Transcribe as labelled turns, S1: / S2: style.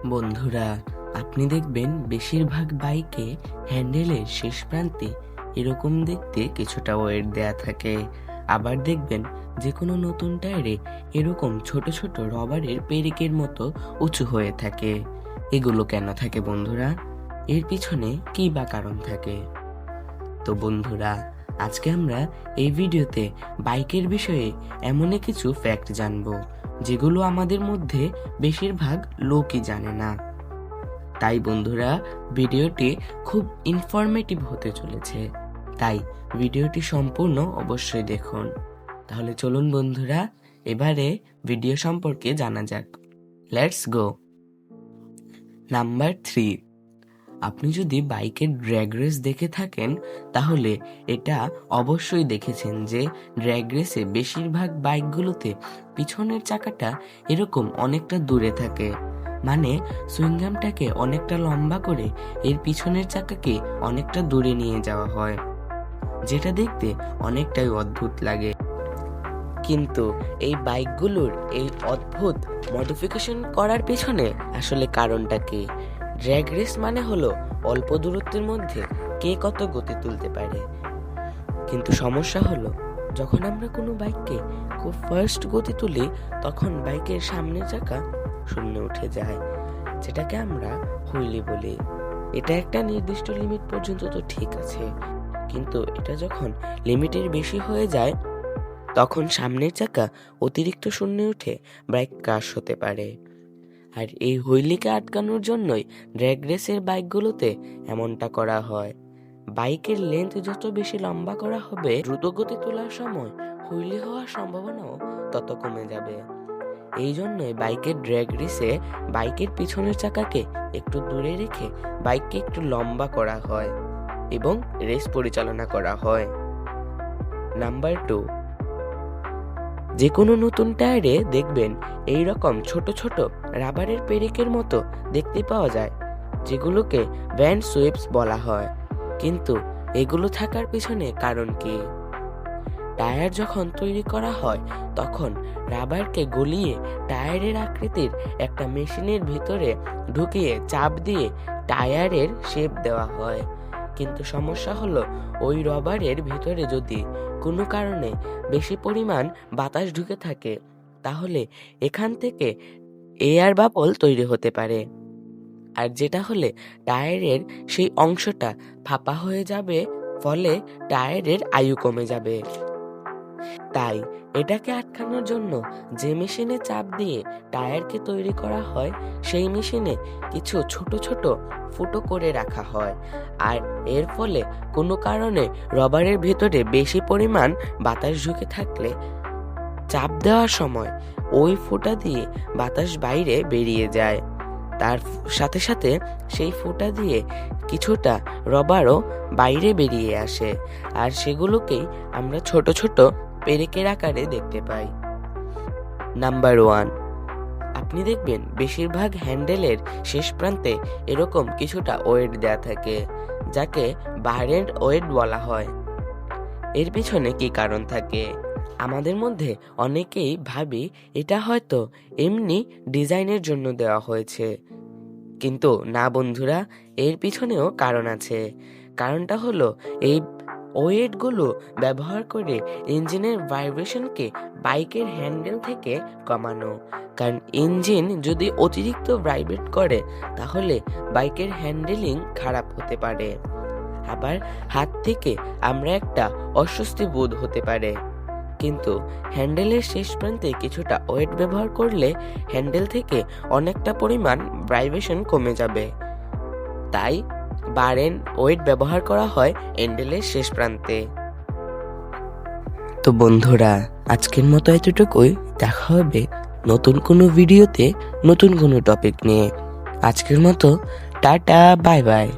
S1: বন্ধুরা, আপনি দেখবেন বেশিরভাগ বাইকে হ্যান্ডেলের শেষ প্রান্তে এরকম দেখতে কিছুটা ওয়েট দেয়া থাকে। আবার দেখবেন যে কোনো নতুন টায়ারে এরকম ছোট ছোট রবারের পেরেকের মতো উঁচু হয়ে থাকে। এগুলো কেন থাকে বন্ধুরা? এর পিছনে কি বা কারণ থাকে? তো বন্ধুরা, আজকে আমরা এই ভিডিওতে বাইকের বিষয়ে এমনই কিছু ফ্যাক্ট জানবো যেগুলো আমাদের মধ্যে বেশিরভাগ লোকই জানে না। তাই বন্ধুরা, ভিডিওটি খুব ইনফরমেটিভ হতে চলেছে, তাই ভিডিওটি সম্পূর্ণ অবশ্যই দেখুন। তাহলে চলুন বন্ধুরা, এবারে ভিডিও সম্পর্কে জানা যাক। Let's go. নাম্বার 3, আপনি যদি বাইকের ড্র্যাগ রেস দেখে থাকেন তাহলে এটা অবশ্যই দেখেছেন যে ড্র্যাগ রেসে বেশিরভাগ বাইকগুলোতে পিছনের চাকাটা এরকম অনেকটা দূরে থাকে, মানে সুইংগামটাকে অনেকটা লম্বা করে এর পিছনের চাকাকে অনেকটা দূরে নিয়ে যাওয়া হয়, যেটা দেখতে অনেকটাই অদ্ভুত লাগে। কিন্তু এই বাইকগুলোর এই অদ্ভুত মডিফিকেশন করার পেছনে আসলে কারণটা কি? ড্র্যাগ রেস মানে হলো অল্প দূরত্বের মধ্যে কে কত গতি তুলতে পারে। কিন্তু সমস্যা হলো, যখন আমরা কোনো বাইককে খুব ফাস্ট গতি তুলি তখন বাইকের সামনের চাকা শূন্যে উঠে যায়, যেটাকে আমরা হুইলি বলি। এটা একটা নির্দিষ্ট লিমিট পর্যন্ত তো ঠিক আছে, কিন্তু এটা যখন লিমিটের বেশি হয়ে যায় তখন সামনের চাকা অতিরিক্ত শূন্যে উঠে বাইক ক্রাশ হতে পারে। আর এই হুইলিকে আটকানোর জন্যই ড্র্যাগ রেসের বাইকগুলোতে এমনটা করা হয়। বাইকের লেন্থ যত বেশি লম্বা করা হবে, দ্রুত গতি তোলার সময় হুইলি হওয়ার সম্ভাবনাও তত কমে যাবে। এই জন্যই বাইকের ড্র্যাগ রেসে বাইকের পিছনের চাকাকে একটু দূরে রেখে বাইককে একটু লম্বা করা হয় এবং রেস পরিচালনা করা হয়। নাম্বার 2, যে কোনো নতুন টায়ারে দেখবেন এই রকম ছোট ছোট রাবারের পেরেকের মতো দেখতে পাওয়া যায়, যেগুলোকে ব্যান্ড সুইপস বলা হয়। কিন্তু এগুলো থাকার পিছনে কারণ কি? টায়ার যখন তৈরি করা হয় তখন রাবারকে গলিয়ে টায়ারের আকৃতির একটা মেশিনের ভিতরে ঢুকিয়ে চাপ দিয়ে টায়ারের শেপ দেওয়া হয়। কিন্তু সমস্যা হলো, ওই রবারের ভিতরে যদি কোনো কারণে বেশি পরিমাণ বাতাস ঢুকে থাকে তাহলে এখান থেকে এয়ার বাবল তৈরি হতে পারে, আর যেটা হলে টায়ারের সেই অংশটা ফাঁপা হয়ে যাবে, ফলে টায়ারের আয়ু কমে যাবে। তাই এটাকে আটকানোর জন্য যে মেশিনে চাপ দিয়ে টায়ারকে তৈরি করা হয় সেই মেশিনে কিছু ছোট ছোট ফুটো করে রাখা হয়, আর এর ফলে কোনো কারণে রবারের ভেতরে বেশি পরিমাণ বাতাস ঢুকে থাকলে চাপ দেওয়ার সময় ওই ফুটা দিয়ে বাতাস বাইরে বেরিয়ে যায়। তার সাথে সাথে সেই ফুটা দিয়ে কিছুটা রবারও বাইরে বেরিয়ে আসে, আর সেগুলোকেই আমরা ছোট ছোট পেরেকের আকারে দেখতে পাই। নাম্বার 1, আপনি দেখবেন বেশিরভাগ হ্যান্ডেলের শেষ প্রান্তে এরকম কিছুটা ওয়েট দেয়া থাকে, যাকে বার এন্ড ওয়েট বলা হয়। এর পিছনে কি কারণ থাকে? আমাদের মধ্যে অনেকেই ভাবি এটা হয়তো এমনি ডিজাইনের জন্য দেওয়া হয়েছে, কিন্তু না বন্ধুরা, এর পিছনেও কারণ আছে। কারণটা হলো, এই ওয়েটগুলো ব্যবহার করে ইঞ্জিনের ভাইব্রেশনকে বাইকের হ্যান্ডেল থেকে কমানো। কারণ ইঞ্জিন যদি অতিরিক্ত ভাইব্রেট করে তাহলে বাইকের হ্যান্ডেলিং খারাপ হতে পারে, আবার হাত থেকে আমরা একটা অস্বস্তি বোধ হতে পারে। কিন্তু হ্যান্ডেলের শেষ প্রান্তে কিছুটা ওয়েট ব্যবহার করলে হ্যান্ডেল থেকে অনেকটা পরিমাণ ভাইব্রেশন কমে যাবে। তাই বার এন্ড ওয়েট ব্যবহার করা হয় হ্যান্ডেলের শেষ প্রান্তে। তো বন্ধুরা, আজকের মতো এতটুকুই। দেখা হবে নতুন কোনো ভিডিওতে নতুন কোনো টপিক নিয়ে। আজকের মতো টাটা, বাই বাই।